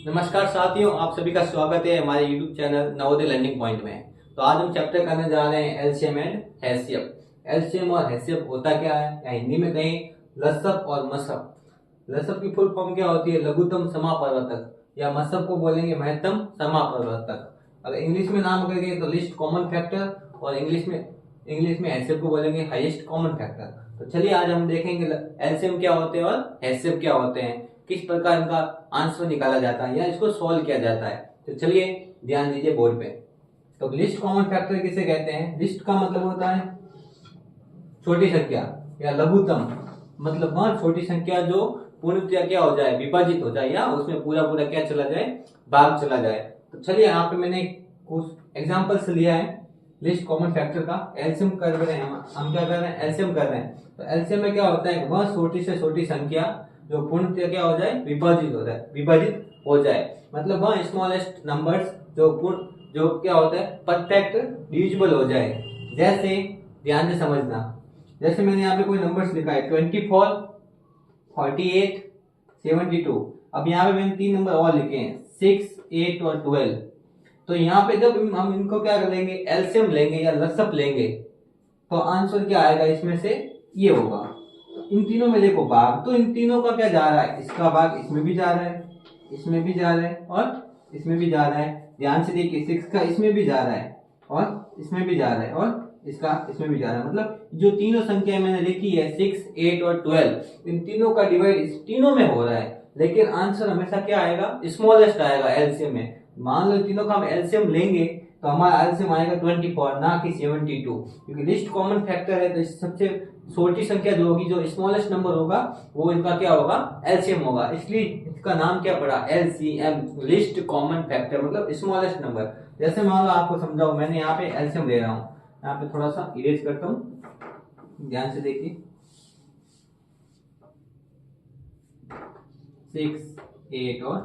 नमस्कार साथियों, आप सभी का स्वागत है हमारे YouTube channel Navodaya learning point में। तो आज हम चैप्टर करने जा रहे हैं एलसीएम एंड हैशियब। एलसीएम और हैशियब होता क्या है, या हिंदी में कहें लसब और मसब। लसब की फुल फॉर्म क्या होती है, लघुत्तम समापवर्तक, या मसब को बोलेंगे महत्तम समापवर्तक। अगर इंग्लिश में नाम करेंगे तो लिस्ट कॉमन फैक्टर, और इंग्लिश में हैशियब को बोलेंगे हाईएस्ट कॉमन फैक्टर। तो चलिए आज हम देखेंगे एलसीएम क्या होते हैं और हैशियब क्या होते हैं, किस प्रकार इनका आंसर निकाला जाता है या इसको सॉल्व किया जाता है। तो चलिए ध्यान दीजिए बोर्ड पे। तो लिस्ट कॉमन फैक्टर किसे कहते हैं? लिस्ट का मतलब होता है छोटी संख्या, या लघुत्तम मतलब वह छोटी संख्या जो पूर्णतया क्या हो जाए, विभाजित हो जाए, या उसमें पूरा पूरा क्या चला जाए, भाग चला जाए। तो चलिए यहाँ पे मैंने कुछ एग्जाम्पल्स लिया है लिस्ट कॉमन फैक्टर का। एलसीएम कर रहे हैं हम क्या कर रहे हैं, एलसीएम कर रहे हैं। तो एलसीएम में क्या होता है, वह छोटी से छोटी संख्या जो पूर्णतया क्या हो जाए, विभाजित हो जाए। मतलब वह स्मॉलेस्ट नंबर्स जो क्या होता है, परफेक्ट डिविजिबल हो जाए। जैसे ध्यान से समझना, जैसे मैंने यहाँ पे कोई नंबर्स लिखा है 24, 48, 72। अब यहाँ पे मैंने 3 नंबर और लिखे हैं 6, 8 और 12। तो यहाँ पे जब हम इनको क्या करेंगे, एलसीएम लेंगे या लसअप लेंगे, तो आंसर क्या आएगा, इसमें से ये होगा। तो इन तीनों में देखो भाग, तो इन तीनों का क्या जा रहा है, इसका भाग इसमें भी जा रहा है, इसमें भी जा रहा है और इसमें भी जा रहा है। ध्यान से देखिए, 6 का इसमें भी जा रहा है और इसमें भी जा रहा है और इसका इसमें भी जा रहा है। मतलब जो तीनों संख्या मैंने लिखी है 6, 8 और 12, इन तीनों का डिवाइड इस तीनों में हो रहा है, लेकिन आंसर हमेशा क्या आएगा, स्मॉलेस्ट आएगा एलसीएम में। मान लो तीनों का हम एलसीएम लेंगे तो हमारा एलसीएम आएगा 24, ना कि 72, क्योंकि लिस्ट कॉमन फैक्टर है। तो सबसे छोटी संख्या जो होगी, जो स्मॉलेस्ट नंबर होगा, वो इनका क्या होगा, एलसीएम होगा। इसलिए इसका नाम क्या पड़ा, एलसीएम, लिस्ट कॉमन फैक्टर, मतलब स्मॉलेस्ट नंबर। जैसे मान लो आपको समझाओ, मैंने यहाँ पे एलसीएम ले रहा हूँ, यहाँ पे थोड़ा सा इरेज करता हूँ, ध्यान से देखिए। 6, 8 और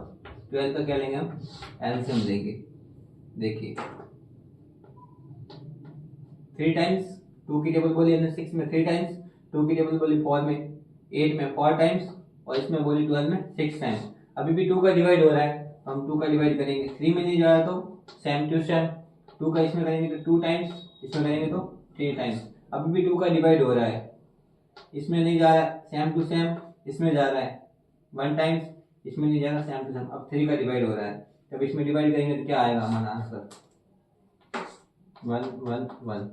12 का क्या लेंगे हम, एलसीएम लेंगे। देखिए 3 टाइम्स 2 की टेबल बोली हमने 6 में 3 टाइम्स, 2 की टेबल बोली 4 में, 8 में 4 टाइम्स, और इसमें बोली 12 में 6 टाइम्स। अभी भी 2 का डिवाइड हो रहा है, हम 2 का डिवाइड करेंगे, 3 में नहीं जा रहा तो सेम टू सेम 2 का इसमें करेंगे तो 2 टाइम्स, इसमें करेंगे तो 3 टाइम्स। अभी भी 2 का डिवाइड हो रहा है, इसमें नहीं जा रहा है सेम टू सेम, इसमें जा रहा है 1 टाइम्स, इसमें नहीं जा रहा सेम टू सेम। अब 3 का डिवाइड हो रहा है, जब इसमें डिवाइड करेंगे तो क्या आएगा हमारा आंसर, 1 1 1।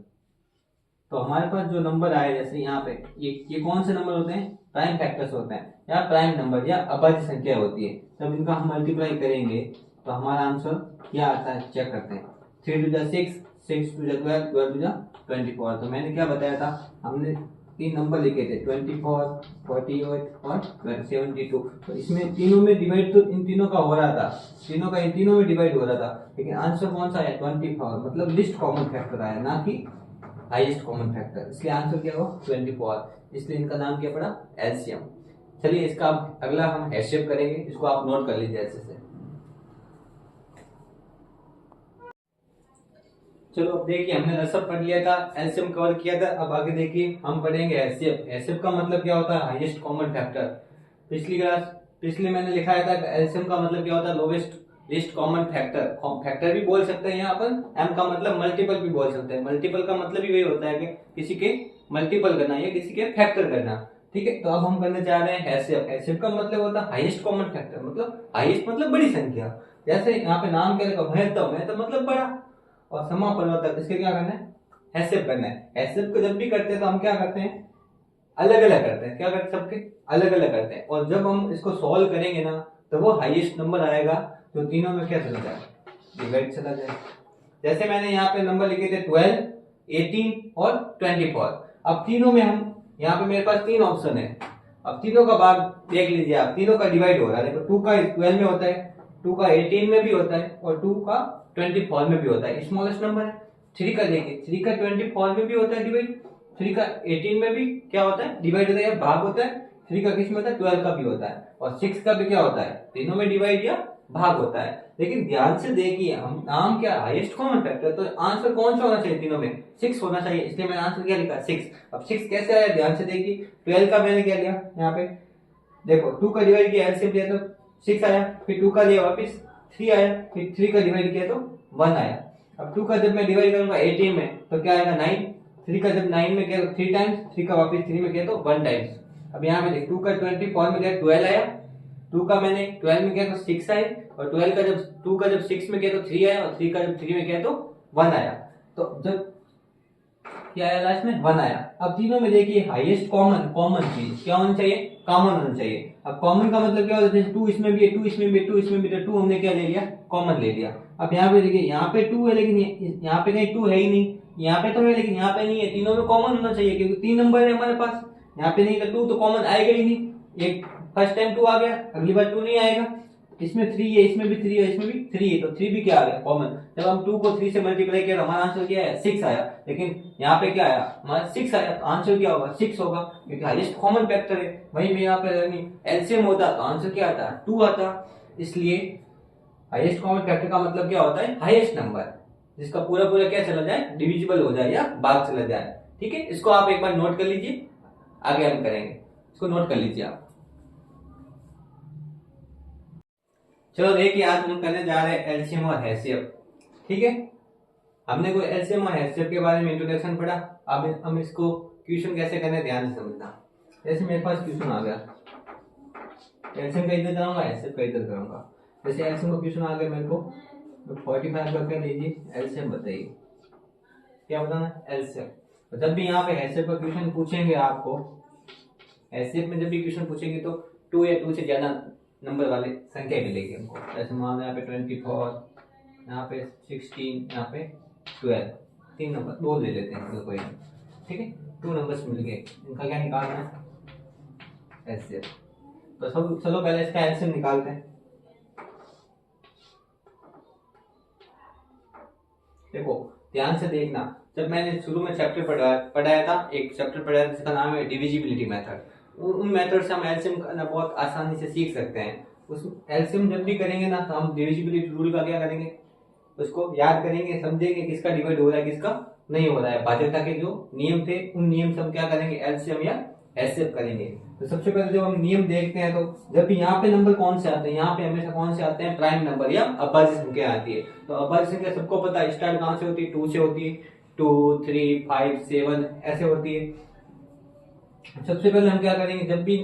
तो हमारे पास जो नंबर आए, जैसे यहाँ पे ये कौन से नंबर होते हैं, प्राइम फैक्टर्स होते हैं, या प्राइम नंबर या अभाज्य संख्या होती है। जब इनका हम मल्टीप्लाई करेंगे तो हमारा आंसर क्या आता है, चेक करते हैं। 3 टू 6, 6 टू 12, 12 टू 24। तो मैंने क्या बताया था, हमने 3 नंबर लिखे थे 24, 48 और 72। तो इसमें तीनों में डिवाइड तो इन तीनों का हो रहा था, तीनों का इन तीनों में डिवाइड हो रहा था, लेकिन आंसर कौन सा आया, 24, मतलब लिस्ट कॉमन फैक्टर आया, ना कि हाईएस्ट कॉमन फैक्टर। इसलिए आंसर क्या हुआ, 24। इसलिए इनका नाम क्या पड़ा, एलसीएम। चलिए इसका अगला हम हैशियब करेंगे, इसको आप नोट कर लीजिए ऐसे से। चलो अब देखिए, हमने लसब पढ़ लिया था, एलसीएम कवर किया था। अब आगे देखिए हम पढ़ेंगे हैशियब। हैशियब का मतलब क्या होता है, हाईएस्ट कॉमन फैक्टर। पिछली मैंने लिखाया था एलसीएम का मतलब क्या होता है, lowest list common factor. Factor भी बोल सकते हैं यहाँ पर, एम का मतलब मल्टीपल भी बोल सकते हैं। मल्टीपल का मतलब ही वही होता है कि किसी के मल्टीपल करना या किसी के फैक्टर करना। ठीक है, तो अब हम करने जा रहे हैं हैशियब। हैशियब का मतलब होता है हाईएस्ट कॉमन फैक्टर, मतलब हाईएस्ट मतलब बड़ी संख्या। जैसे यहाँ पे नाम क्या लिखा, महत्तम मतलब बड़ा, और समापवर्तक, इसके क्या करना है, हैशियब करना है। हैशियब को जब भी करते हैं तो हम क्या करते हैं, अलग अलग करते हैं। क्या करते हैं, सबके अलग अलग करते हैं। और जब हम इसको सॉल्व करेंगे ना, तो वो हाईएस्ट नंबर आएगा जो तीनों में क्या चला जाए, डिवाइड चला जाए। जैसे मैंने यहाँ पे नंबर लिखे थे 12, 18 और 24। अब तीनों में हम, यहाँ पे मेरे पास 3 ऑप्शन है। अब तीनों का भाग देख लीजिए आप, तीनों का डिवाइड हो रहा है। देखो 2 का 12 में होता है, 2 का 18 में भी होता है, और 2 का 24 में भी होता है। स्मॉलेस्ट नंबर है। 3 का देखिए, 3 का 24 में भी होता है डिवाइड, 3 का 18 में भी क्या होता है, डिवाइड होता है, भाग होता है। 3 का किस में होता है, 12 का भी होता है, और 6 का भी क्या होता है, तीनों में डिवाइड या भाग होता है। लेकिन ध्यान से देखिए, हम नाम क्या, हाईएस्ट कॉमन फैक्टर, तो आंसर कौन सा होना चाहिए, तीनों में 6 होना चाहिए। इसलिए मैंने आंसर क्या लिखा, 6। अब 6 कैसे आया, ध्यान से देखिए। 12 का मैंने क्या लिया, यहाँ पे देखो 2 का डिवाइड किया, एलसीएम लिया तो 6 आया, फिर 2 का लिया वापस 3 आया, फिर 3 का डिवाइड किया तो 1 आया। अब 2 का जब मैं डिवाइड करूंगा 18 में तो क्या आएगा 9, 3 का जब 9 में किया तो 3 टाइम्स, 3 का वापस 3 में किया तो 1 टाइम्स। अब यहाँ में देख 2 का 24 में किया 12 आया, 2 का मैंने 12 में किया तो 6 आए, और 12 का जब 2 का जब 6 में किया तो 3 आया, और 3 का जब 3 में किया तो 1 आया। तो जब क्या आया लास्ट में 1 आया। अब तीनों में देखिए हाईएस्ट कॉमन चीज क्या होना चाहिए, कॉमन होना चाहिए। अब कॉमन का मतलब क्या होता है, जैसे 2 इसमें भी है, 2 इसमें भी है, 2 इसमें भी है, 2 हमने क्या ले लिया, कॉमन ले लिया। अब यहाँ पे देखिए यहाँ पे 2 है, लेकिन यहाँ पे कहीं 2 है ही नहीं, यहाँ पे तो है लेकिन यहाँ पे नहीं है। तीनों में कॉमन होना चाहिए क्योंकि 3 नंबर है हमारे पास, यहाँ पे नहीं तो 2 तो कॉमन आएगा ही नहीं। एक फर्स्ट टाइम 2 आ गया, अगली बार 2 नहीं आएगा। इसमें 3 है, इसमें भी 3 है, इसमें भी 3 है, तो 3 भी क्या आ गया, कॉमन। जब हम 2 को 3 से मल्टीप्लाई किया तो हमारा आंसर क्या है, 6 आया। लेकिन यहाँ पे क्या आया, हमारा 6 आया, तो आंसर क्या होगा, 6 होगा, क्योंकि हाईएस्ट कॉमन फैक्टर है। वहीं में यहाँ पे एलसीएम होता तो आंसर क्या आता, 2 आता। इसलिए हाईएस्ट कॉमन फैक्टर का मतलब क्या होता है, हाईएस्ट नंबर जिसका पूरा पूरा क्या चला जाए, डिविजिबल हो जाए या भाग चला जाए। ठीक है, इसको आप एक बार नोट कर लीजिए, आगे हम करेंगे, इसको नोट कर लीजिए आप। चलो देखिए आज हम करने जा रहे हैं एलसीएम और एचसीएफ। ठीक है, हमने कोई एलसीएम और एचसीएफ के बारे में इंट्रोडक्शन पढ़ा। अब हम इसको क्वेश्चन कैसे करने ध्यान से समझना। जैसे मेरे पास क्वेश्चन आ गया, एलसीएम का इधर कराऊंगा, एचसीएफ का इधर कराऊंगा। जैसे एलसीएम का क्वेश्चन आ गया मेरे को 45 का क्या लीजिए, एलसीएम बताइए, क्या बताना, एलसीएम। जब भी यहाँ पे एचसीएफ का क्वेश्चन पूछेंगे आपको, एचसीएफ में जब भी क्वेश्चन पूछेंगे तो 2 या 2 से ज्यादा नंबर वाले संख्या मिलेगी हमको। जैसे मान लो यहाँ पे 24, यहाँ पे 16, यहाँ पे 12, 3 नंबर 2 ले लेते हैं, कोई ठीक है, 2 नंबर्स मिल गए, इनका क्या निकालना है, एलसीएम। तो सब चलो पहले इसका एलसीएम निकालते हैं। देखो ध्यान से देखना, जब मैंने शुरू में चैप्टर पढ़ाया था, एक चैप्टर पढ़ाया था जिसका नाम है डिविजिबिलिटी मेथड। उन मेथड से हम एलसीएम करना बहुत आसानी से सीख सकते हैं। उस एलसीएम जब भी करेंगे ना तो हम डिविजिबिलिटी रूल का क्या करेंगे, उसको याद करेंगे, समझेंगे किसका डिवाइड हो रहा है किसका नहीं हो रहा है। भाज्यता के जो नियम थे उन नियम से हम क्या करेंगे, एलसीएम या एचसीएफ करेंगे। तो सबसे पहले जब हम नियम देखते हैं तो जब भी यहाँ पे नंबर कौन से आते हैं, यहाँ पे हमेशा कौन से आते हैं, प्राइम नंबर या अभाज्य संख्या आती है। तो अभाज्य संख्या सबको पता है, स्टार्ट कहाँ से होती है, 2 से होती है, 2, 3, 5, 7 ऐसे होती है। सबसे पहले हम क्या करेंगे, जब भी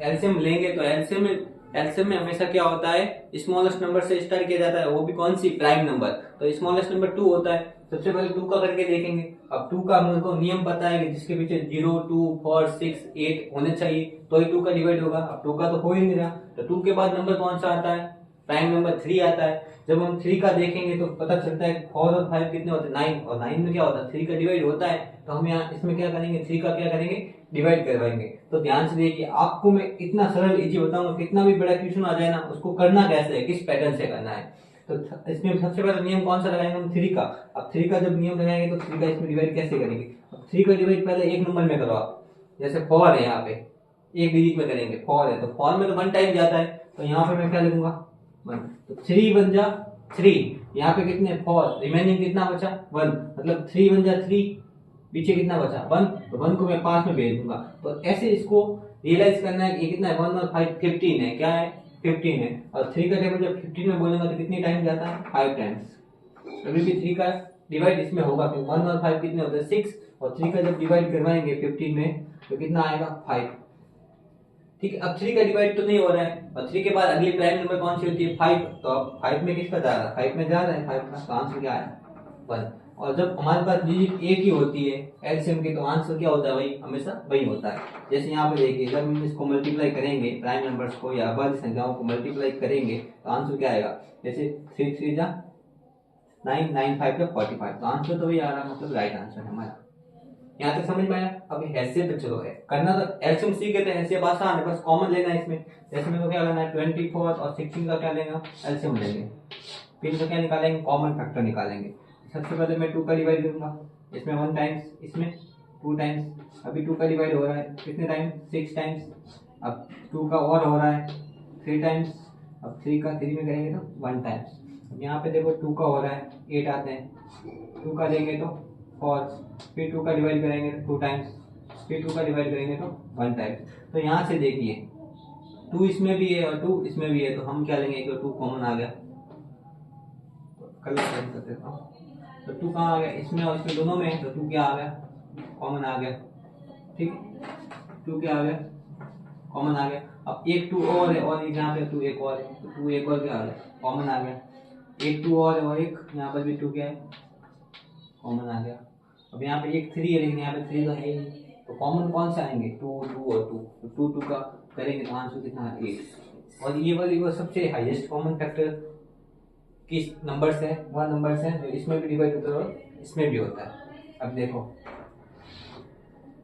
एलसीएम लेंगे तो एलसीएम में हमेशा क्या होता है, स्मॉलेस्ट नंबर से स्टार्ट किया जाता है, वो भी कौन सी, प्राइम नंबर। तो स्मॉलेस्ट नंबर 2 होता है। सबसे पहले 2 का करके देखेंगे। अब 2 का हमको नियम पता है कि जिसके पीछे 0, 2, 4, 6, 8 होने चाहिए तो ही 2 का डिवाइड होगा। अब 2 का तो हो ही नहीं रहा, तो 2 के बाद नंबर कौन सा आता है, प्राइम नंबर 3 आता है। जब हम 3 का देखेंगे तो पता चलता है 4 और 5 कितने होते हैं, 9, और 9 में क्या होता है, 3 का डिवाइड होता है। तो हम यहाँ इसमें क्या करेंगे, 3 का क्या करेंगे, डिवाइड करवाएंगे। तो ध्यान से देखिए, आपको मैं इतना सरल इजी बताऊंगा, कितना भी बड़ा क्वेश्चन आ जाए ना, उसको करना कैसे है, किस पैटर्न से करना है। तो इसमें सबसे पहले नियम कौन सा लगाएंगे हम, 3 का। अब 3 का जब नियम लगाएंगे तो 3 का इसमें डिवाइड कैसे करेंगे। अब 3 का डिवाइड पहले एक नंबर में करो आप, जैसे 4 है, यहाँ पे एक डिजिट में करेंगे, 4 है तो 4 में तो 1 टाइम जाता है, तो यहाँ पे मैं क्या लिखूंगा 1। तो 3 बन जा 3, यहाँ पे कितने 4, रिमेनिंग कितना बचा 1, मतलब 3 बन जा 3, पीछे कितना बचा 1, तो 1 को मैं 5 में भेज दूंगा। तो ऐसे इसको रियलाइज करना है कि ये कितना है, 1 और 5 15 है, क्या है 15 है। और 3 का टेबल जब 15 में बोलेंगे तो कितनी टाइम जाता है, 5 टाइम्स। अभी भी 3 का डिवाइड इसमें होगा, फिर 1 और 5 कितने होते हैं 6, और 3 का जब डिवाइड करवाएंगे 15 में तो कितना आएगा 5। ठीक है, अब 3 का डिवाइड तो नहीं हो रहा है, और 3 के बाद अगली प्राइम नंबर कौन सी होती है 5, तो अब 5 में किसका जा रहा है, 5 में जा रहा है 5 का, तो आंसर क्या है 1। और जब हमारे पास डिजिट एक ही होती है एलसीएम के, तो आंसर क्या होता है, वही हमेशा वही होता है। जैसे यहाँ पे देखिए, जब हम इसको मल्टीप्लाई करेंगे, प्राइम नंबर्स को या अभाज्य संख्याओं को मल्टीप्लाई करेंगे तो आंसर क्या आएगा, जैसे 3 3 जा 9, 9 5 का 45, तो आंसर तो वही आ रहा है, मतलब राइट आंसर है हमारा। यहाँ तक समझ में आया। अब एचसीएफ पे चलो है करना, तो एलसीएम सीख गए थे, एचसीएफ आसान है, बस कॉमन लेना है इसमें। जैसे मेरे को क्या लेना है, 24 और 16 का क्या लेगा, एलसीएम लेंगे, फिर इनका क्या निकालेंगे, कॉमन फैक्टर निकालेंगे। सबसे पहले मैं 2 का डिवाइड करूंगा, इसमें 1 टाइम्स, इसमें 2 टाइम्स। अभी 2 का डिवाइड हो रहा है कितने टाइम, 6 टाइम्स। अब 2 का और हो रहा है 3 टाइम्स। अब 3 का 3 में करेंगे तो 1 टाइम्स। अब यहाँ पे देखो 2 का हो रहा है 8 आते हैं, 2 का लेंगे तो 4, फिर 2 का डिवाइड करेंगे तो 2 टाइम्स, फिर 2 का डिवाइड करेंगे तो 1 टाइम्स। तो यहाँ से देखिए 2 इसमें भी है और 2 इसमें भी है, तो हम क्या लेंगे, 2 कॉमन आ गया, कलर चेंज कर देता हूँ। तो 2 कहाँ आ गया, इसमें और इसमें दोनों में, तो 2 क्या आ गया, कॉमन आ गया। ठीक है, 2 क्या आ गया, कॉमन आ गया। अब एक 2 और है, और एक यहाँ पे 2 एक और है, तो 2 एक और क्या आ गया, कॉमन आ गया। एक 2 और है, और एक यहाँ पर भी 2 क्या है, कॉमन आ गया। अब यहाँ पे एक 3 है, लेकिन यहाँ पे 3 तो है ही नहीं, तो कॉमन कौन से आएंगे, 2 2 और 2, तो 2 2 का करेंगे तो आंसर कितना है, 8। और ये वाली वो सबसे हाईएस्ट कॉमन फैक्टर किस नंबर से, वह नंबर से जो इसमें भी डिवाइड होता है और इसमें भी होता है। अब देखो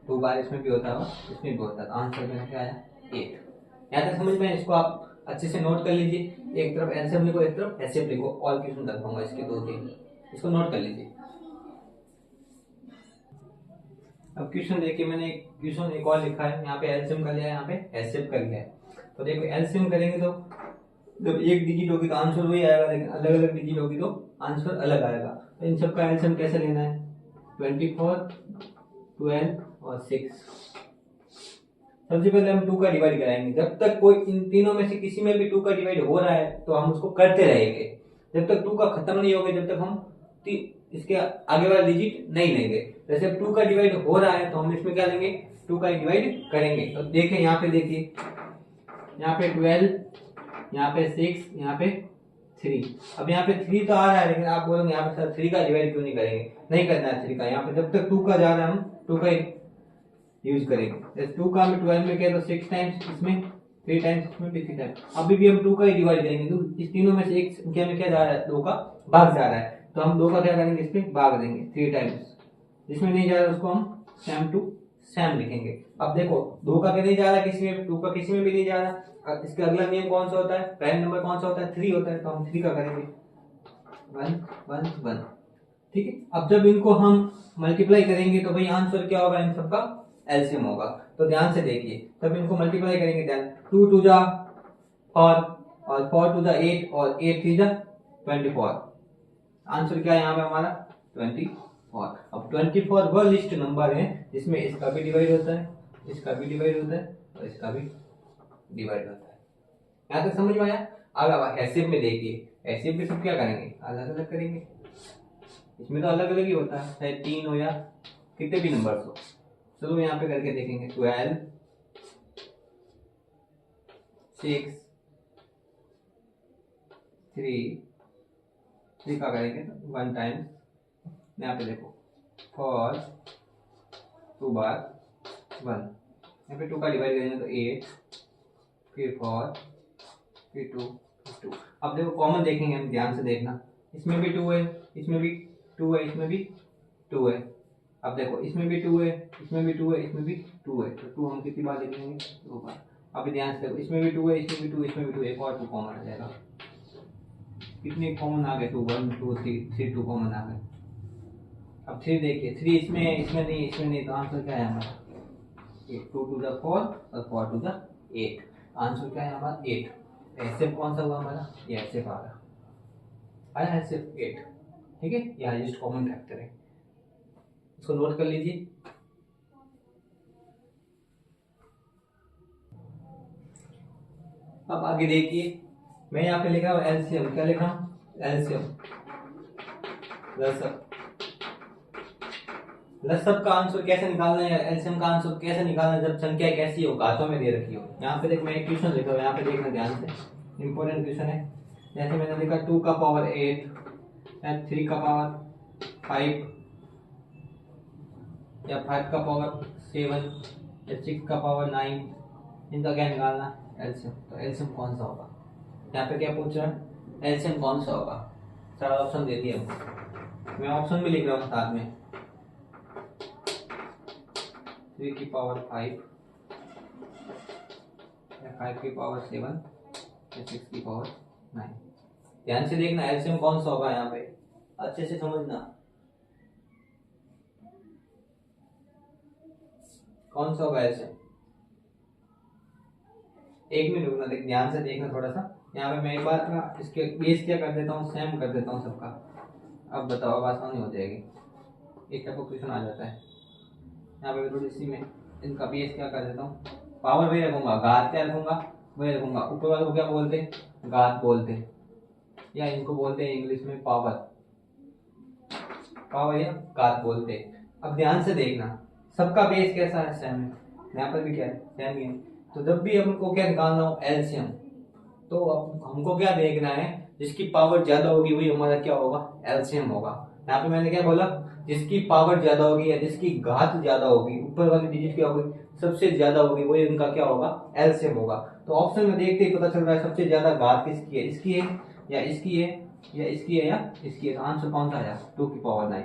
2 बार इसमें भी होता है और इसमें भी होता है, तो आंसर में क्या आया, 8। यहाँ तक समझ में, इसको आप अच्छे से नोट कर लीजिए, एक तरफ एलसीएम लिखो, एक तरफ एचसीएफ लिखो, और क्वेश्चन रखूंगा इसके 2-3, इसको नोट कर लीजिए। अब क्वेश्चन देखिए, मैंने क्वेश्चन एक और लिखा है, यहाँ पे एलसीएम कर लिया है, यहाँ पे एचसीएफ कर लिया है। तो देखो एलसीएम करेंगे तो जब एक डिजिट होगी तो आंसर वही आएगा, लेकिन अलग अलग डिजिट होगी तो आंसर अलग आएगा। तो इन सब का एलसीएम कैसे लेना है, 24, 12 और 6। सबसे पहले हम 2 का डिवाइड कराएंगे, जब तक कोई इन तीनों में से किसी में भी 2 का डिवाइड हो रहा है तो हम उसको करते रहेंगे, जब तक 2 का खत्म नहीं होगा, जब तक हम इसके आगे वाला डिजिट नहीं लेंगे। जैसे 2 का डिवाइड हो रहा है तो हम इसमें क्या लेंगे, 2 का डिवाइड करेंगे। तो देखें यहाँ पे, देखिए यहाँ पे 12, यहाँ पे 6, यहाँ पे 3। अब यहाँ पे 3 तो आ रहा है, लेकिन आप बोलोगे यहाँ पे सर 3 का डिवाइड क्यों नहीं करेंगे, नहीं करना है 3 का। यहाँ पे जब तक 2 का जा रहा है हम 2 का यूज करेंगे। जैसे 2 का हम 12 में किया तो 6 टाइम्स इसमें, 3 टाइम्स इसमें, 3 टाइम्स। अभी भी हम 2 का ही डिवाइड करेंगे, तो इस तीनों में से एक संख्या में क्या जा रहा है, 2 का भाग जा रहा है, तो हम 2 का क्या करेंगे, इसमें भाग देंगे 3 टाइम्स। जिसमें नहीं जा रहा है उसको हम सेम टू सेम लिखेंगे। अब देखो 2 का नहीं जा रहा है किसी में, 2 का किसी में भी नहीं जा रहा, इसका अगला नियम कौन सा होता है, प्राइम नंबर कौन सा होता है, 3 होता है, तो हम 3 का करेंगे 1 1 1। ठीक है, अब जब इनको हम मल्टीप्लाई करेंगे तो भाई आंसर क्या होगा, इन सबका एलसीएम होगा। तो ध्यान से देखिए, तब इनको मल्टीप्लाई करेंगे, ध्यान 2 2 जा 4 और 4 2 जा 8 और 8 3 जा 24। आंसर क्या है यहाँ पे हमारा 24। अब 24 वह लिस्ट नंबर है जिसमें इसका भी डिवाइड होता है, इसका भी डिवाइड होता है और इसका भी डिवाइड होता है। यहाँ तक समझ में आया। अब एचसीएफ में देखिए, एचसीएफ में सब क्या करेंगे, अलग अलग करेंगे। इसमें तो अलग अलग ही होता है, चाहे 3 हो या कितने भी नंबर हो। चलो यहाँ पे करके देखेंगे, 12 6 3 का करेंगे तो 1 टाइम। यहाँ पे देखो 4 2 बार 1, यहाँ पे 2 का डिवाइड करेंगे तो 8, फिर 4, फिर 2, फिर 2। अब देखो कॉमन देखेंगे हम, ध्यान से देखना, इसमें भी 2 है, इसमें भी 2 है, इसमें भी 2 है। अब देखो इसमें भी 2 है, इसमें भी 2 है, इसमें भी 2 है, तो 2 हम कितनी बार लिखेंगे, 2 बार। अभी ध्यान से देखो, इसमें भी 2 है, इसमें भी 2, इसमें भी 2, एक और 2 कॉमन आ जाएगा। कितने कॉमन आ गए, 2 1 2 3 2 कॉमन आ गए। अब 3 देखिए, 3 इसमें है, इसमें नहीं, इसमें नहीं, तो आंसर क्या है हमारा 8। 2 2 4 और 4 2 8, आंसर क्या है हमारा 8। एचसीएफ कौन सा हुआ हमारा, ये एचसीएफ आ रहा आया, एचसीएफ 8। ठीक है, ये हाईएस्ट कॉमन फैक्टर है, इसको नोट कर लीजिए। अब आगे देखिए, मैं यहाँ पे लिखा हूँ एलसीएम, क्या लिखा हूँ, एलसीएम लसअप। लसअप का आंसर कैसे निकालना है, एलसीएम का आंसर कैसे निकालना है जब संख्या कैसी हो, घातों में दे रखी हो। यहाँ पे देख, मैं एक क्वेश्चन लिखा हूँ, यहाँ पे देखना ध्यान से, इंपॉर्टेंट क्वेश्चन है। जैसे मैंने लिखा 2 का पावर 8 या 3 का पावर 5 या 5 का पावर 7 या 6 का पावर 9, इनका क्या निकालना, एलसीएम। तो एलसीएम कौन सा होगा, यहाँ पे क्या पूछ रहा है, एलसीएम कौन सा होगा। 4 ऑप्शन दे दिए हमको, मैं ऑप्शन भी लिख रहा हूँ साथ में। 3 की पावर 5 या 5 की पावर 7 या 6 की पावर 9। ध्यान से देखना एलसीएम कौन सा होगा, यहाँ पे अच्छे से समझना कौन सा होगा एलसीएम। 1 मिनट रुकना, देख ध्यान से देखना थोड़ा सा। यहाँ पे मैं एक बार ना इसके बेस क्या कर देता हूँ, सेम कर देता हूँ सबका। अब बताओ, अब आसानी हो जाएगी, एक टाइप क्वेश्चन आ जाता है। यहाँ पे थोड़ी सी में इनका बेस क्या कर देता हूँ, पावर भी रखूंगा, घात क्या रखूंगा मैं लिखूंगा। ऊपर वाले को क्या बोलते हैं, घात बोलते हैं, या इनको बोलते हैं इंग्लिश में पावर, पावर या घात बोलते हैं। अब ध्यान से देखना, सबका बेस कैसा है, सेम है, यहाँ पर भी क्या है, सेम ही है। तो जब भी हमको क्या निकालना हो, एलसीएम, तो अब हमको क्या देखना है, जिसकी पावर ज्यादा होगी वही हमारा क्या होगा, एलसीएम होगा। यहाँ पे मैंने क्या बोला, जिसकी पावर ज्यादा होगी या जिसकी घात ज्यादा होगी, ऊपर वाली डिजिट क्या होगी, सबसे ज्यादा होगी, वही उनका क्या होगा, एलसीएम होगा। तो ऑप्शन में देखते ही पता चल रहा है सबसे ज्यादा घात किसकी है, इसकी है या इसकी है या इसकी है या इसकी है। तो आंसर कौन सा आया, 2⁹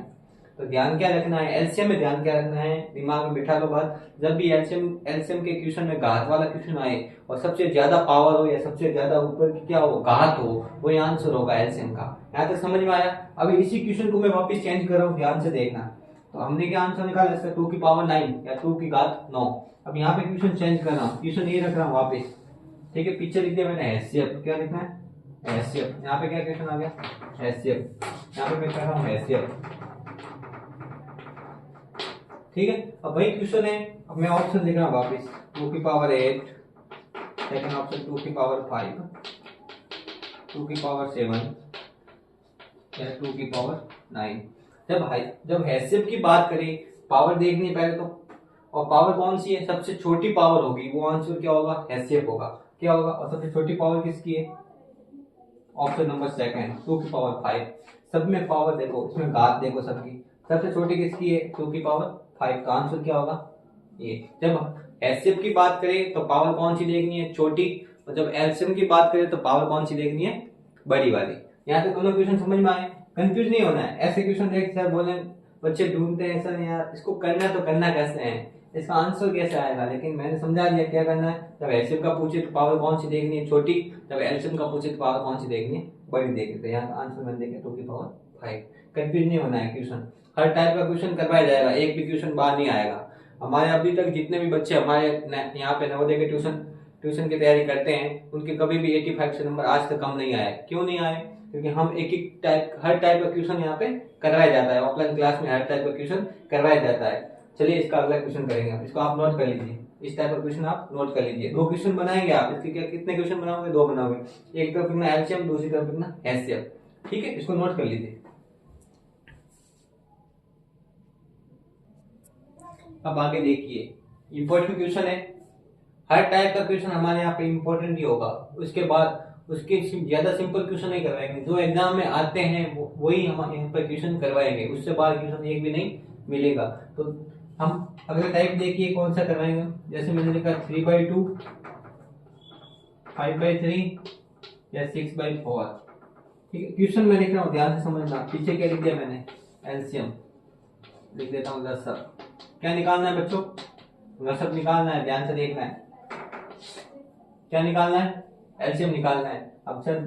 तो ध्यान क्या रखना है, एलसीएम में ध्यान क्या रखना है, दिमाग में बिठा लो बात। जब भी एलसीएम एलसीएम के क्वेश्चन में घात वाला क्वेश्चन आए और सबसे ज्यादा पावर हो या सबसे ज्यादा ऊपर की क्या हो, घात हो, वही आंसर होगा एलसीएम का। यहाँ तक समझ में आया। अभी इसी क्वेश्चन को मैं वापस चेंज कर रहा हूँ, ध्यान से देखना। तो हमने क्या आंसर निकाला इसका, 2⁹ या 2�9। अब यहाँ पे क्वेश्चन चेंज कर रहा हूँ, क्वेश्चन ये रख रहा हूँ वापिस, ठीक है। पीछे लिख दिया मैंने एचसीएफ, क्या लिखना है, एचसीएफ। यहाँ पे क्या क्वेश्चन आ गया, एचसीएफ, यहाँ पे मैं कर रहा हूँ एचसीएफ, ठीक है। अब वही क्वेश्चन है, अब मैं ऑप्शन लिख रहा हूँ वापिस, 2⁸, सेकंड ऑप्शन 2⁵, 2⁷ या 2⁹। जब हैसियत की बात करें, पावर देखनी पहले तो, और पावर कौन सी है, सबसे छोटी पावर होगी, वो आंसर क्या होगा, हैसियत होगा, क्या होगा। और सबसे छोटी पावर किसकी है, ऑप्शन नंबर सेकंड 2⁵। सब में पावर देखो, इसमें घात देखो सबकी, सबसे छोटी किसकी है, 2⁵ का आंसर क्या होगा ये। जब एलसीएम की बात करें तो पावर कौन सी देखनी है, छोटी, और जब एलसीएम की बात करें तो पावर कौन सी देखनी है, बड़ी वाली। यहाँ तक दोनों क्वेश्चन समझ में आए, कंफ्यूज नहीं होना है। ऐसे क्वेश्चन देख सर बोले बच्चे ढूंढते हैं सर यार इसको करना तो करना कैसे है, इसका आंसर कैसे आएगा, लेकिन मैंने समझा दिया क्या करना है। जब एलसीएम का पूछे तो पावर कौन सी देखनी है, छोटी, जब एलसीएम का पूछे तो पावर कौन सी देखनी है, बड़ी देखनी। तो यहाँ का आंसर मैंने देखा 2⁵। कंफ्यूज नहीं होना है, क्वेश्चन हर टाइप का क्वेश्चन करवाया जाएगा, एक भी क्वेश्चन बाहर नहीं आएगा। हमारे अभी तक जितने भी बच्चे हमारे यहाँ पे नवोदय के ट्यूशन की तैयारी करते हैं, उनके कभी भी 85 से नंबर आज तक कम नहीं आए। क्यों नहीं आए, क्योंकि हम एक एक टाइप, हर टाइप का क्वेश्चन यहाँ पे करवाया जाता है। ऑफलाइन क्लास में हर टाइप का क्वेश्चन करवाया जाता है। चलिए इसका अगला क्वेश्चन करेंगे, इसको आप नोट कर लीजिए, इस टाइप का क्वेश्चन आप नोट कर लीजिए। 2 क्वेश्चन बनाएंगे आप, इसके क्या कितने क्वेश्चन बनाओगे, 2 बनाओगे। एक तरफ लिखना एलसीएम, दूसरी तरफ लिखना एचसीएफ, ठीक है। इसको नोट कर लीजिए। अब आगे देखिए, इंपॉर्टेंट क्वेश्चन है, हर टाइप का क्वेश्चन हमारे यहाँ पे इंपॉर्टेंट ही होगा। उसके बाद उसके ज्यादा सिंपल क्वेश्चन नहीं करवाएंगे, जो एग्जाम में आते हैं वही हम यहाँ पर क्वेश्चन करवाएंगे, उससे बाहर क्वेश्चन एक भी नहीं मिलेगा। तो हम अगला टाइप देखिए कौन सा करवाएंगे, जैसे मैंने लिखा 3/2, 5/3 या 6/4, ठीक है। क्वेश्चन में लिख रहा हूँ, ध्यान से समझना। पीछे क्या लिख दिया मैंने, एलसीएम लिख देता हूँ, लसअप। क्या निकालना है बच्चों, लसअप निकालना है, ध्यान से देखना है। क्या निकालना है, एलसीएम निकालना है। अब सर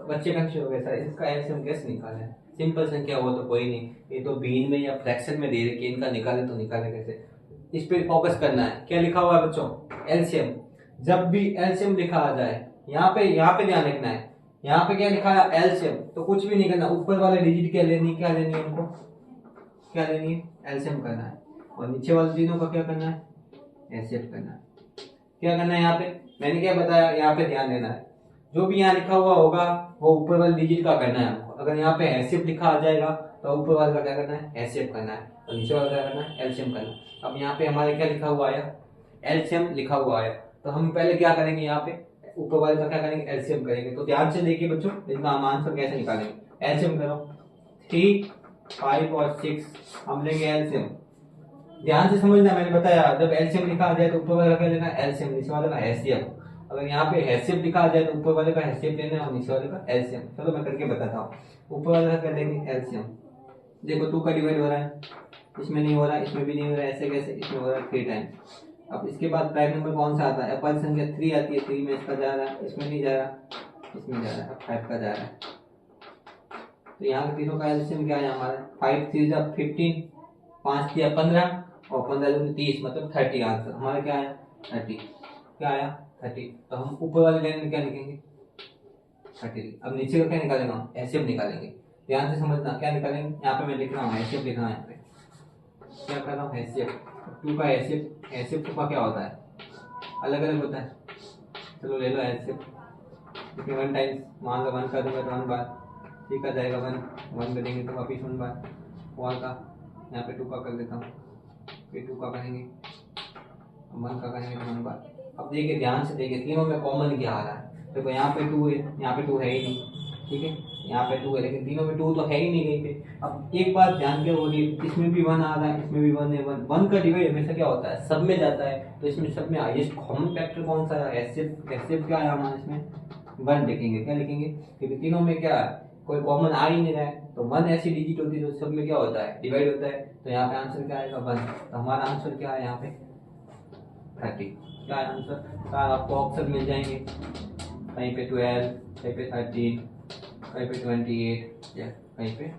बच्चे कंफ्यूज हो गए, सर इसका एलसीएम कैसे निकालना है, सिंपल संख्या हो तो कोई नहीं, ये तो बीन में या फ्रैक्शन में दे रही है, इनका निकाले तो निकाले कैसे, इस पे फोकस करना है। क्या लिखा हुआ है बच्चों, एलसीएम। जब भी एलसीएम लिखा आ जाए, यहाँ पे ध्यान रखना है, यहाँ पे क्या लिखा है एलसीएम, तो कुछ भी नहीं करना, ऊपर वाले डिजिट क्या लेनी है इनको, क्या लेनी है, एलसीएम करना है, और नीचे वाले तीनों का क्या करना है, एचसीएफ करना है। क्या करना है यहाँ पे, मैंने क्या बताया, यहाँ पे ध्यान देना है। जो भी यहाँ लिखा हुआ होगा वो ऊपर वाले डिजिट का करना है हमको। अगर यहाँ पे एचसीएफ लिखा आ जाएगा तो ऊपर वाले का क्या करना है, एचसीएफ करना है, और नीचे वाला क्या करना है, एलसीएम करना है। अब यहाँ पे हमारे क्या लिखा हुआ आया, एलसीएम लिखा हुआ आया, तो हम पहले क्या करेंगे, यहाँ पे ऊपर वाले का क्या करेंगे, एलसीएम करेंगे। तो ध्यान से देखिए बच्चों, इसका हम आंसर कैसे निकालेंगे। एलसीएम करो, 3, 5 और 6 हम लेंगे एलसीएम। ध्यान से समझना, मैंने बताया जब एलसीएम लिखा आ जाए तो ऊपर वाले का लेना एलसीएम, नीचे वाले का एचसीएफ। अगर यहाँ पे एचसीएफ लिखा आ जाए तो ऊपर वाले का एचसीएफ लेना है और नीचे वाले का एलसीएम। चलो मैं करके बताता हूँ। ऊपर वाले का कर लेंगे एलसीएम, देखो 2 का डिवाइड हो रहा है, इसमें नहीं हो रहा, इसमें भी नहीं हो रहा, ऐसे कैसे, इसमें हो रहा है 3 टाइम। अब इसके बाद प्राइम नंबर कौन सा आता है, अपार संख्या 3 आती है, 3 में इसका जा रहा है, इसमें नहीं जा रहा, इसमें जा रहा है, 5 का जा रहा है। तो यहाँ के तीनों का एलसीएम क्या है हमारा, 5 3 15, 5 3 15 और 15 दूनी 30, मतलब 30। आंसर हमारा क्या आया, 30। क्या आया, 30। तो हम ऊपर वाले लाइन में क्या लिखेंगे, 30। अब नीचे का क्या निकालेंगे, हम एचसीएफ निकालेंगे। ध्यान से समझना, क्या निकालेंगे, यहाँ पे मैं लिख रहा हूँ एचसीएफ लिख रहा हूँ, यहाँ पे क्या कर रहा हूँ, एचसीएफ। 2 का एचसीएफ, एचसीएफ का क्या होता है, अलग अलग होता है, चलो ले लो एलसीएम, इसमें 1 टाइम्स मान लो 1 कर दूंगा तो 1 बार, ठीक आ जाएगा 1 1 करेंगे तो वापिस 1 बार, और का यहाँ पे 2 का कर देता हूँ, फिर 2 का करेंगे, 1 का करेंगे तो 1 बार। अब देखिए ध्यान से देखिए तीनों में कॉमन क्या आ रहा है, देखो यहाँ पे 2 है, यहाँ पे 2 है ही नहीं, ठीक है, यहाँ पे 2 है लेकिन तीनों में 2 तो है ही नहीं कहीं पे। अब एक बात ध्यान के होगी, इसमें भी 1 आ रहा है, इसमें भी 1 है, 1 का डिवाइड हमेशा क्या होता है, सब में जाता है, तो इसमें सब में हाईएस्ट कॉमन फैक्टर कौन सा है, एचसीएफ क्या है हमारा इसमें 1 लिखेंगे, क्या लिखेंगे, क्योंकि तीनों में क्या है कोई कॉमन आ ही नहीं रहा है, तो 1 ऐसी डिजिट होती है तो सब में क्या होता है डिवाइड होता है, तो यहाँ पे आंसर क्या आएगा 1, तो हमारा आंसर क्या है यहाँ पे 30, क्या है आंसर, आपको ऑप्शन मिल जाएंगे कहीं पे 12, कहीं पे 13, कहीं पे 28 या कहीं पे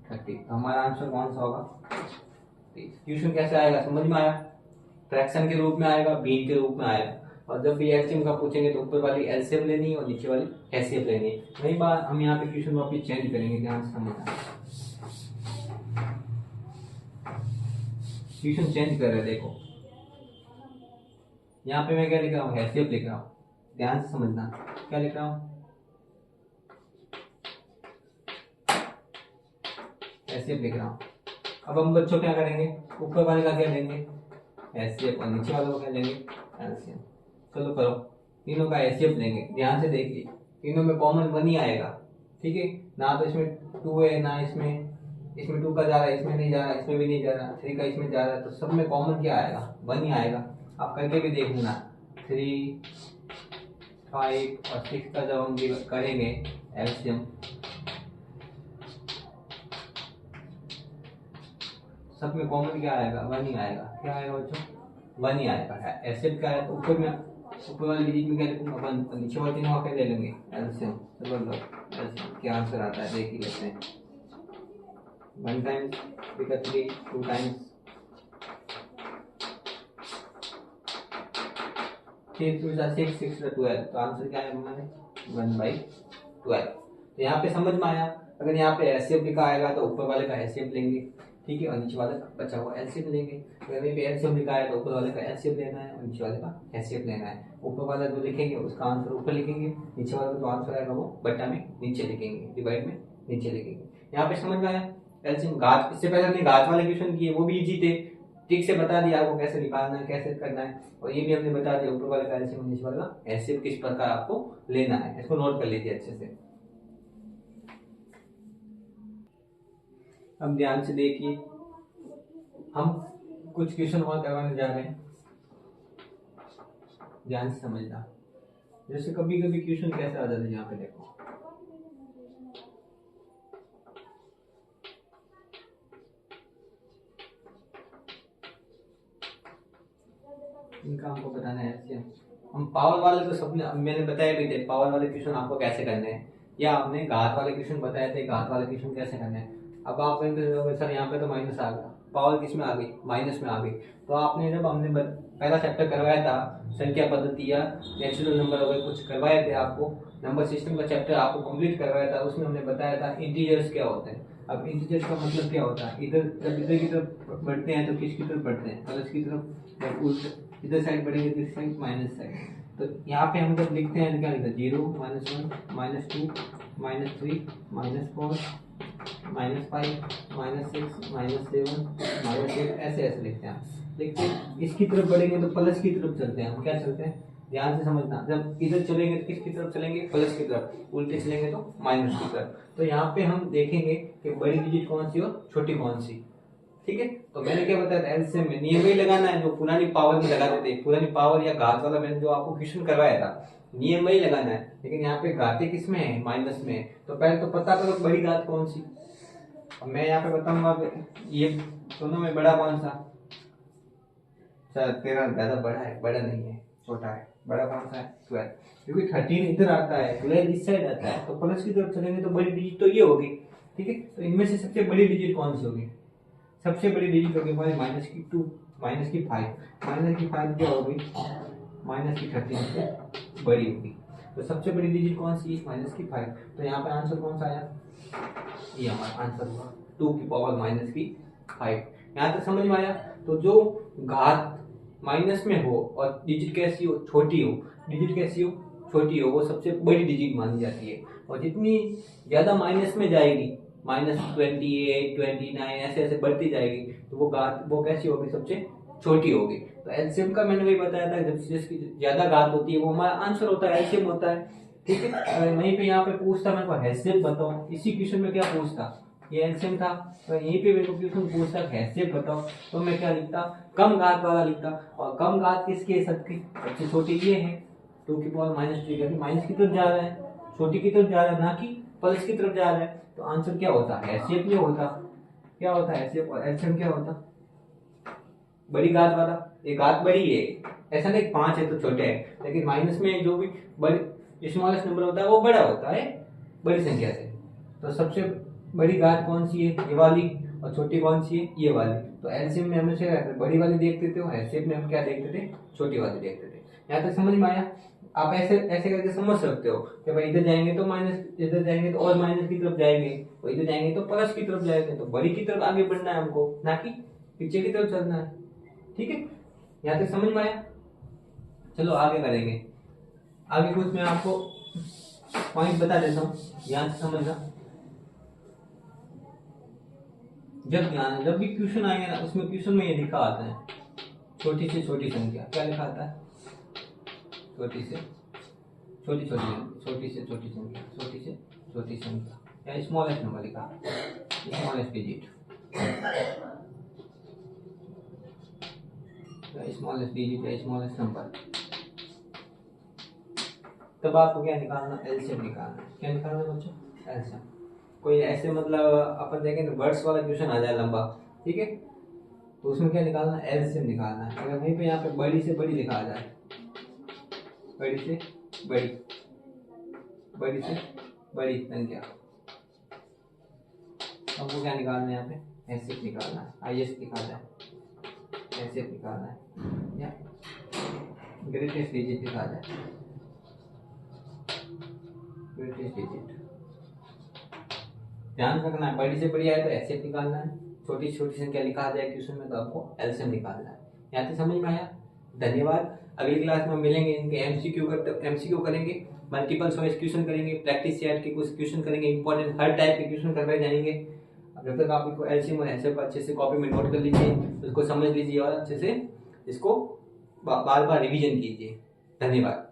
30, तो हमारा आंसर कौन सा होगा 30। क्वेश्चन कैसे आएगा समझ में आया, फ्रैक्शन के रूप में आएगा, बीन के रूप में आएगा, और जब भी एलसीएम का पूछेंगे तो ऊपर वाली एलसीएम लेनी है और नीचे वाली एचसीएफ लेनी है। वही बात हम यहाँ पे क्वेश्चन वापस चेंज करेंगे, ध्यान से समझना, क्वेश्चन चेंज कर रहे देखो, यहाँ पे मैं क्या लिख रहा हूँ एचसीएफ लिख रहा हूँ, ध्यान से समझना क्या लिख रहा हूँ एचसीएफ लिख रहा हूँ। अब हम बच्चों क्या करेंगे, ऊपर वाले का क्या लेंगे एचसीएफ और नीचे वालों का क्या लेंगे एलसीएम। चलो करो, तीनों का एचसीएफ लेंगे, ध्यान से देखिए तीनों में कॉमन 1 ही आएगा, ठीक है, ना तो इसमें 2 है ना इसमें 2 का जा रहा है, इसमें नहीं जा रहा, इसमें भी नहीं जा रहा, 3 का इसमें जा रहा है, तो सब में कॉमन क्या आएगा 1 ही आएगा। आप करके भी देख लेना, 3, 5 और 6 का जब हम करेंगे एलसीएम, सब में कॉमन क्या आएगा 1 ही आएगा, क्या आएगा बच्चों 1 ही आएगा। एचसीएफ क्या है तो ऊपर वाली डिजिट में क्या लिखूंगा 1, नीचे वाले तीनों का क्या ले लेंगे एलसीएम। चलो लो एलसीएम क्या आंसर आता है देख ही लेते हैं, 1 टाइम्स 3, 2 टाइम्स 3 2 6 6 12, तो आंसर क्या है हमारे 1/12। तो यहाँ पे समझ में आया, अगर यहाँ पे एचसीएफ लिखा आएगा तो ऊपर वाले का एचसीएफ लेंगे, ठीक है, और नीचे वाले का बचा हुआ एलसीएफ लेंगे। अगर यहाँ पे एलसीएफ लिखा है तो ऊपर वाले का एलसीएफ लेना है और नीचे वाले का एचसीएफ लेना है। ऊपर वाला जो लिखेंगे उसका आंसर ऊपर लिखेंगे, नीचे वाला जो आंसर आएगा वो बट्टा में नीचे लिखेंगे, डिवाइड में नीचे लिखेंगे। यहाँ पे समझ में आया एलसीएम घात, इससे पहले हमने घात वाले क्वेश्चन किए वो भी इजी थे, ठीक से बता दिया आपको कैसे निकालना है कैसे करना है, और ये भी हमने बता दिया ऊपर वाले का एलसीएम नीचे वाला का एचसीएफ किस प्रकार आपको लेना है, इसको नोट कर लीजिए अच्छे से। अब ध्यान से देखिए हम कुछ क्वेश्चन और करवाने जा रहे हैं, ध्यान से समझना। जैसे कभी कभी क्वेश्चन कैसे आ जाते हैं, यहाँ पे देखो इनका हमको बताना है एलसीएम। हम पावर वाले तो सबने मैंने बताया भी थे, पावर वाले क्वेश्चन आपको कैसे करने हैं, या आपने घात वाले क्वेश्चन बताए थे घात वाले क्वेश्चन कैसे करने हैं। अब आप सर यहाँ पे तो माइनस आ गया, पावर किस में आ गई माइनस में आ गई, तो आपने जब हमने पहला चैप्टर करवाया था संख्या पद्धति या नेचुरल नंबर वगैरह कुछ करवाए थे, आपको नंबर सिस्टम का चैप्टर आपको कंप्लीट करवाया था, उसमें हमने बताया था इंटीजर्स क्या होते हैं। अब इंटीजर्स का मतलब क्या होता है, इधर जब इधर की तरफ बढ़ते हैं तो किसकी तरफ बढ़ते हैं प्लस की तरफ, जब उल्टा इधर साइड बढ़ेंगे तो इस साइड माइनस साइड। तो यहाँ पे हम जब लिखते हैं तो क्या लिखते हैं 0 -1 -2 -3 -4 -5 -6 -7 -8 ऐसे ऐसे लिखते हैं। लेकिन इसकी तरफ बढ़ेंगे तो प्लस की तरफ चलते हैं, हम क्या चलते हैं ध्यान से समझना, जब इधर चलेंगे तो किसकी तरफ चलेंगे प्लस की तरफ, उल्टे चलेंगे तो माइनस की तरफ। तो यहाँ पे हम देखेंगे कि बड़ी डिजिट कौन सी और छोटी कौन सी, ठीक है। तो मैंने क्या बताया था एलसीएम में नियम ही लगाना है जो पुरानी पावर में लगाते थे, पुरानी पावर या घात वाला मैंने जो आपको क्वेश्चन करवाया था नियम ही लगाना है, लेकिन यहाँ पे घाते किस में है माइनस में है, तो पहले तो पता करो बड़ी घात कौन सी। मैं यहाँ पे बताऊंगा ये दोनों में बड़ा कौन सा, सर 13 ज्यादा बड़ा है, बड़ा नहीं है छोटा है, बड़ा कौन सा है 12, क्योंकि 13 इधर आता है 12 इस साइड आता है, तो प्लस की तरफ चलेंगे तो बड़ी डिजिट तो ये होगी, ठीक है। तो इनमें से सबसे बड़ी डिजिट कौन सी होगी, सबसे बड़ी डिजिट होगी हमारी माइनस की 2 माइनस की 5, माइनस की 5 क्या होगी माइनस की 13 से बड़ी होगी, तो सबसे बड़ी डिजिट कौन सी है माइनस की 5। तो यहाँ पे आंसर कौन सा आया, ये हमारा आंसर हुआ 2 की पावर माइनस की 5। यहाँ तक समझ में आया। तो जो घात माइनस में हो और डिजिट कैसी हो छोटी हो, डिजिट कैसी हो, छोटी हो, वो सबसे बड़ी डिजिट मानी जाती है। और जितनी ज़्यादा माइनस में जाएगी, -28, 29 ऐसे ऐसे बढ़ती जाएगी, तो वो कैसी होगी, सबसे छोटी होगी। तो एलसीएम का मैंने वही बताया था, जब जिसकी ज़्यादा घात होती है वो हमारा आंसर होता है, एलसीएम होता है। ठीक है, अगर वहीं पे यहाँ पे पूछता मेरे को हैसियत बताओ, इसी क्वेश्चन में क्या पूछता, ये एलसीएम था, तो यहीं पे मेरे को क्वेश्चन पूछता हैसियत बताओ, तो मैं क्या लिखता, कम घात वाला लिखता। और कम घात किसकी है, सबकी सबसे छोटी ये है, 2 की पावर -3, माइनस की तरफ जा रहा है, छोटी की तरफ जा रहा है, ना कि प्लस की तरफ जा रहा है। तो आंसर क्या होता है, हैसियत नहीं होता, क्या होता है हैसियत, और एलसीएम क्या होता, बड़ी घात वाला। ये घात बड़ी है, ऐसा नहीं 5 है तो छोटे है, लेकिन माइनस में जो भी बड़ी स्मॉलेस्ट नंबर होता है वो बड़ा होता है बड़ी संख्या से। तो सबसे बड़ी घात कौन सी है, ये वाली, और छोटी कौन सी है, ये वाली। तो एलसीएम में हमेशा बड़ी वाली देखते थे, और हैसियत में हम क्या देखते थे, छोटी वाली देखते थे। यहाँ तक समझ में आया। आप ऐसे ऐसे करके समझ सकते हो कि भाई इधर जाएंगे तो माइनस, इधर जाएंगे तो और माइनस की तरफ जाएंगे, और इधर जाएंगे तो प्लस की तरफ जाएंगे। तो बड़ी की तरफ आगे बढ़ना है हमको, ना कि पीछे की तरफ चलना है। ठीक है, यहाँ तक समझ में आया। चलो आगे करेंगे। आगे कुछ मैं आपको पॉइंट बता देता हूँ, ध्यान से समझना। जब भी क्वेश्चन आएंगे ना, उसमें क्वेश्चन में ये लिखा आता है, छोटी से छोटी संख्या, क्या लिखा आता है, छोटी से छोटी संख्या, या स्मॉलेस्ट नंबर लिखा, स्मॉलेस्ट डिजिट, स्मॉलेस्ट डिजिट या स्मॉलेस्ट नंबर। तब आपको क्या निकालना, एलसीएम निकालना। क्या निकालना बच्चों, एलसीएम। कोई ऐसे मतलब अपन देखें तो वर्ड्स वाला क्वेश्चन आ जाए लंबा, ठीक है, तो उसमें क्या निकालना, एलसीएम निकालना है। अगर वहीं पे यहाँ पे बड़ी से बड़ी लिखा आ जाए, बड़ी से बड़ी संख्या, हमको क्या निकालना है, यहाँ पे एचसीएफ निकालना है, आईएस लिखा जाए, एचसीएफ निकालना है, या ग्रेटेस्ट डिजिट लिखा जाए, ग्रेटेस्ट डिजिट। ध्यान रखना है, बड़ी से बड़ी आए तो एचसीएफ निकालना है, छोटी छोटी संख्या लिखा जाए क्वेश्चन में तो आपको एलसीएम निकालना है। यहाँ तक समझ में आया। धन्यवाद। अगली क्लास में मिलेंगे, इनके एमसीक्यू करेंगे, मल्टीपल चॉइस क्वेश्चन करेंगे, प्रैक्टिस सेट के कुछ क्वेश्चन करेंगे, इंपॉर्टेंट हर टाइप के क्वेश्चन करते जाएंगे। जब तक आप इसको एलसीएम और एचसीएफ अच्छे से कॉपी में नोट कर लीजिए, उसको समझ लीजिए और अच्छे से इसको बार बार रिवीजन कीजिए। धन्यवाद।